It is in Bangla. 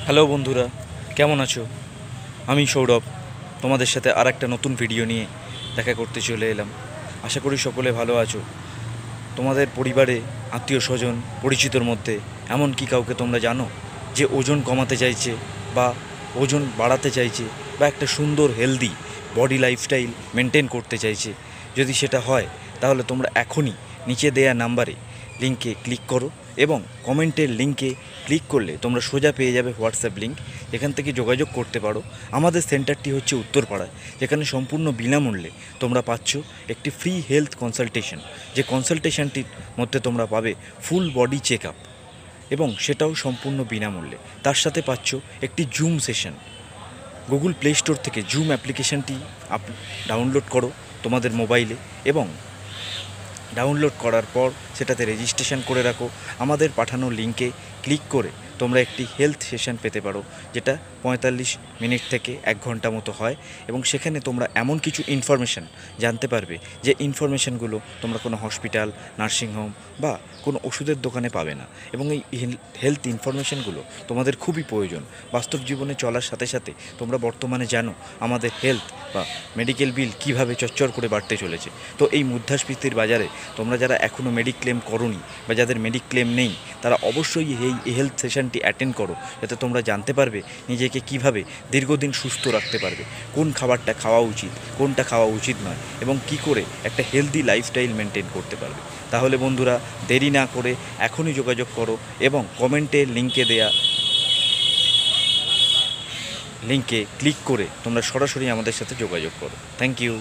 হ্যালো বন্ধুরা, কেমন আছো? আমি সৌরভ তোমাদের সাথে আর একটা নতুন ভিডিও নিয়ে দেখা করতে চলে এলাম। আশা করি সকলে ভালো আছো। তোমাদের পরিবারে, আত্মীয় স্বজন, পরিচিতর মধ্যে এমন কি কাউকে তোমরা জানো যে ওজন কমাতে চাইছে বা ওজন বাড়াতে চাইছে বা একটা সুন্দর হেলদি বডি লাইফস্টাইল মেনটেন করতে চাইছে? যদি সেটা হয় তাহলে তোমরা এখনই নিচে দেয়া নাম্বারে লিঙ্কে ক্লিক করো এবং কমেন্টের লিঙ্কে ক্লিক করলে তোমরা সোজা পেয়ে যাবে হোয়াটসঅ্যাপ লিঙ্ক। এখান থেকে যোগাযোগ করতে পারো। আমাদের সেন্টারটি হচ্ছে উত্তরপাড়ায়, যেখানে সম্পূর্ণ বিনামূল্যে তোমরা পাচ্ছ একটি ফ্রি হেলথ কনসালটেশন। যে কনসালটেশনটির মধ্যে তোমরা পাবে ফুল বডি চেক আপ এবং সেটাও সম্পূর্ণ বিনামূল্যে। তার সাথে পাচ্ছ একটি zoom session. Google play store থেকে জুম অ্যাপ্লিকেশনটি ডাউনলোড করো তোমাদের মোবাইলে এবং ডাউনলোড করার পর সেটাতে রেজিস্ট্রেশন করে রাখো। আমাদের পাঠানো লিঙ্কে ক্লিক করে তোমরা একটি হেলথ সেশন পেতে পারো, যেটা 45 মিনিট থেকে 1 ঘন্টা মতো হয় এবং সেখানে তোমরা এমন কিছু ইনফরমেশান জানতে পারবে যে ইনফরমেশানগুলো তোমরা কোনো হসপিটাল, নার্সিংহোম বা কোনো ওষুধের দোকানে পাবে না। এবং এই হেলথ ইনফরমেশানগুলো তোমাদের খুবই প্রয়োজন। বাস্তব জীবনে চলার সাথে সাথে তোমরা বর্তমানে জানো আমাদের হেলথ বা মেডিকেল বিল কীভাবে চচ্চর করে বাড়তে চলেছে। তো এই মুদ্রাস্ফীতির বাজারে তোমরা যারা এখনও মেডিক্লেম করোনি বা যাদের মেডিক্লেম নেই, তারা অবশ্যই এই হেলথ সেশনটি অ্যাটেন্ড করো, যাতে তোমরা জানতে পারবে নিজেকে কিভাবে দীর্ঘদিন সুস্থ রাখতে পারবে, কোন খাবারটা খাওয়া উচিত, কোনটা খাওয়া উচিত নয় এবং কি করে একটা হেলদি লাইফস্টাইল মেনটেন করতে পারবে। তাহলে বন্ধুরা, দেরি না করে এখনই যোগাযোগ করো এবং কমেন্টে লিঙ্কে দেয়া লিঙ্কে ক্লিক করে তোমরা সরাসরি আমাদের সাথে যোগাযোগ করো। Thank you.